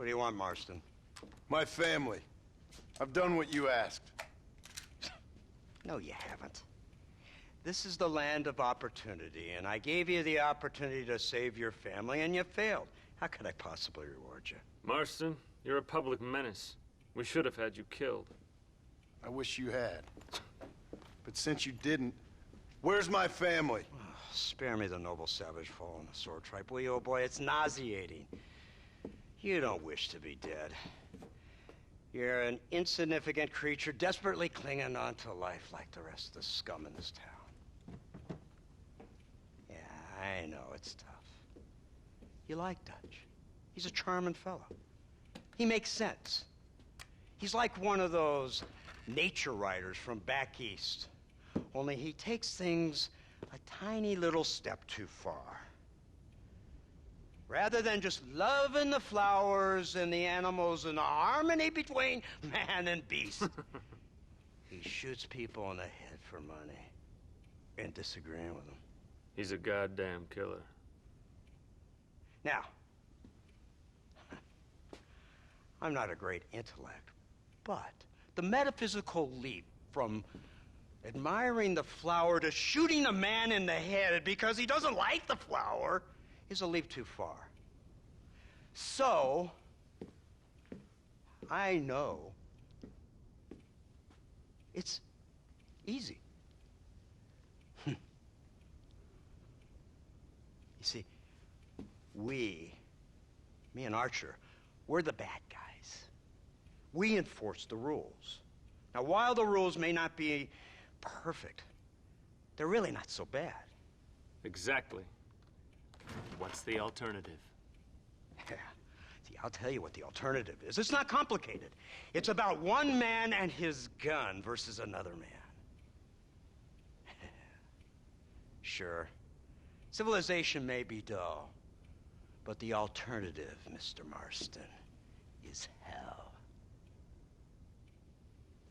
What do you want, Marston? My family. I've done what you asked. No, you haven't. This is the land of opportunity, and I gave you the opportunity to save your family, and you failed. How could I possibly reward you? Marston, you're a public menace. We should have had you killed. I wish you had. But since you didn't, where's my family? Oh, spare me the noble savage fall on the sword tripe, will you, old boy? It's nauseating. You don't wish to be dead. You're an insignificant creature desperately clinging on to life like the rest of the scum in this town. Yeah, I know it's tough. You like Dutch. He's a charming fellow. He makes sense. He's like one of those nature writers from back east. Only he takes things a tiny little step too far. Rather than just loving the flowers and the animals and the harmony between man and beast, he shoots people in the head for money and disagreeing with them. He's a goddamn killer. Now, I'm not a great intellect, but the metaphysical leap from admiring the flower to shooting a man in the head because he doesn't like the flower is a leap too far. So, I know it's easy. You see, me and Archer, we're the bad guys. We enforce the rules. Now, while the rules may not be perfect, they're really not so bad. Exactly. What's the alternative? Yeah. See, I'll tell you what the alternative is. It's not complicated. It's about one man and his gun versus another man. Sure, civilization may be dull, but the alternative, Mr. Marston, is hell.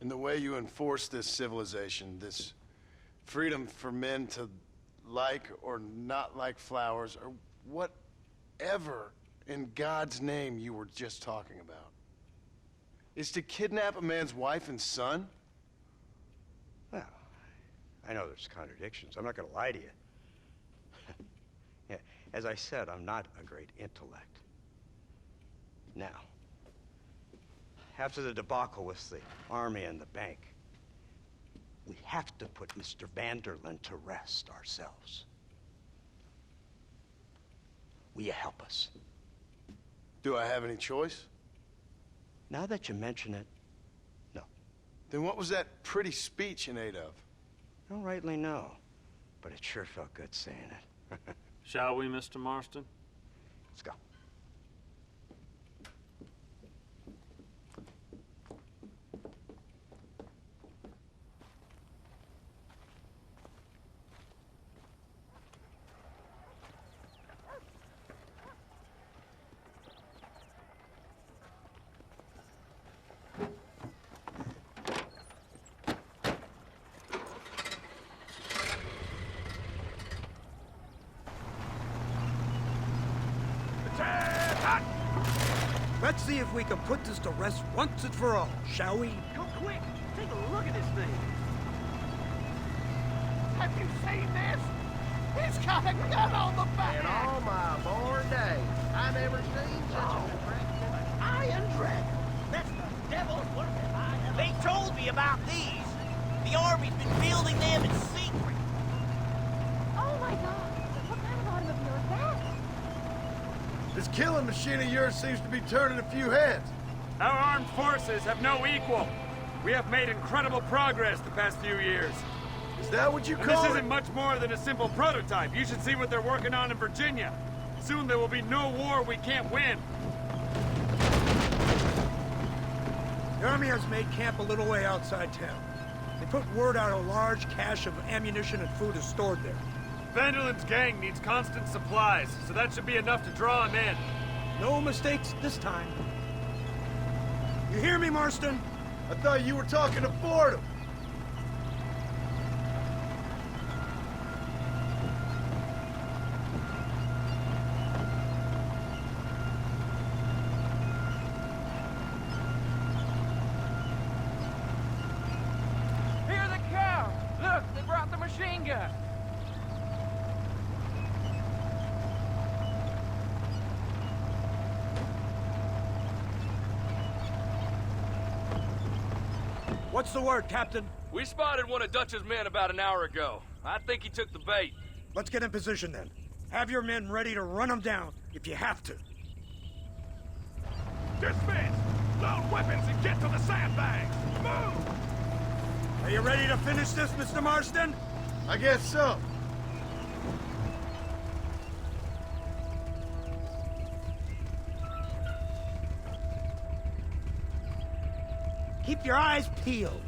And the way you enforce this civilization, this freedom for men to like or not like flowers, or whatever in God's name you were just talking about, is to kidnap a man's wife and son? Well, I know there's contradictions. I'm not going to lie to you. Yeah, as I said, I'm not a great intellect. Now, after the debacle with the army and the bank, we have to put Mr. Vanderlyn to rest ourselves. Will you help us? Do I have any choice? Now that you mention it, no. Then what was that pretty speech in aid of? I don't rightly know, but it sure felt good saying it. Shall we, Mr. Marston? Let's go. Let's see if we can put this to rest once and for all, shall we? Go quick! Take a look at this thing! Have you seen this? He's got a gun on the back! In all my born days, I never seen such a contraption. Iron Dragon! That's the devil's work that I have. They told me about these! The Army's been building them in secret! Oh my god! What kind of automobile is that? This killing machine of yours seems to be turning a few heads. Our armed forces have no equal. We have made incredible progress the past few years. Is that what you And call this it? isn't much more than a simple prototype. You should see what they're working on in Virginia. Soon there will be no war we can't win. The Army has made camp a little way outside town. They put word out a large cache of ammunition and food is stored there. Vanderlyn's gang needs constant supplies, so that should be enough to draw him in. No mistakes this time. You hear me, Marston? I thought you were talking to Fordham. machine gun. What's the word, Captain? We spotted one of Dutch's men about an hour ago. I think he took the bait. Let's get in position then. Have your men ready to run them down if you have to. Dismiss! Load weapons and get to the sandbags! Move! Are you ready to finish this, Mr. Marston? I guess so. Keep your eyes peeled.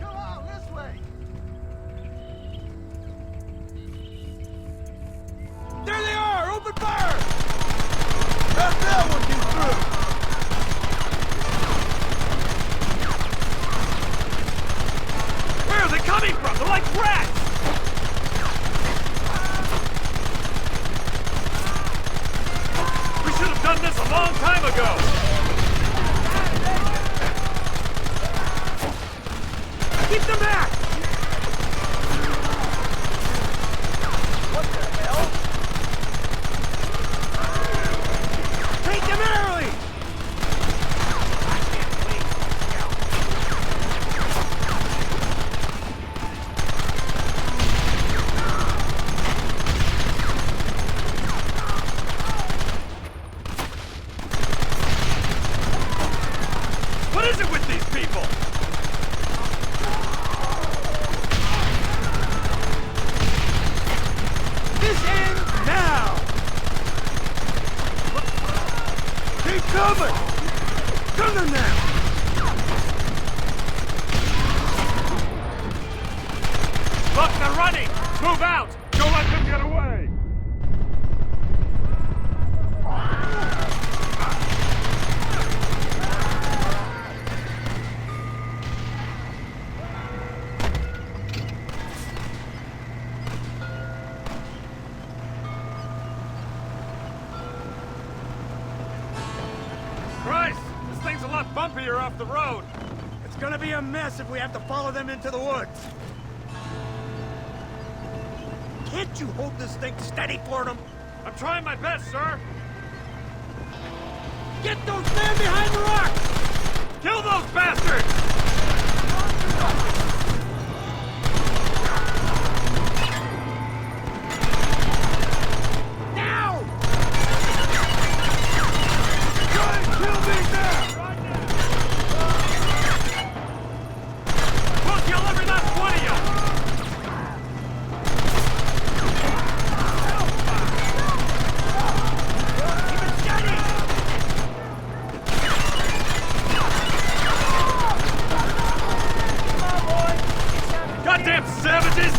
Come on, this way. There they are! Open fire! How'd that one get through? Where are they coming from? They're like rats! We should have done this a long time ago! Keep them back! What the hell? Take them early! I can't wait. What is it with these people? This ends now! Keep coming! Turn them now! Look, they're running! Move out! Don't let them get away! Christ! This thing's a lot bumpier off the road! It's gonna be a mess if we have to follow them into the woods. Can't you hold this thing steady for them? I'm trying my best, sir! Get those men behind the rock! Kill those bastards! Now! Try and kill me now! Right now! We'll kill every last one of you! Keep it steady! Goddamn savages!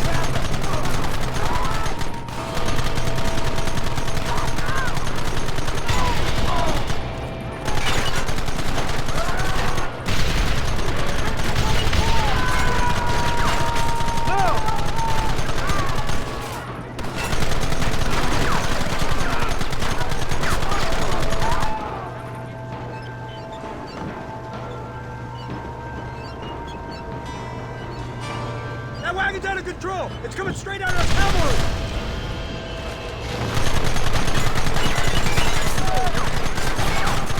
That wagon's out of control! It's coming straight out of the cavalry!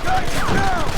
Guys, down!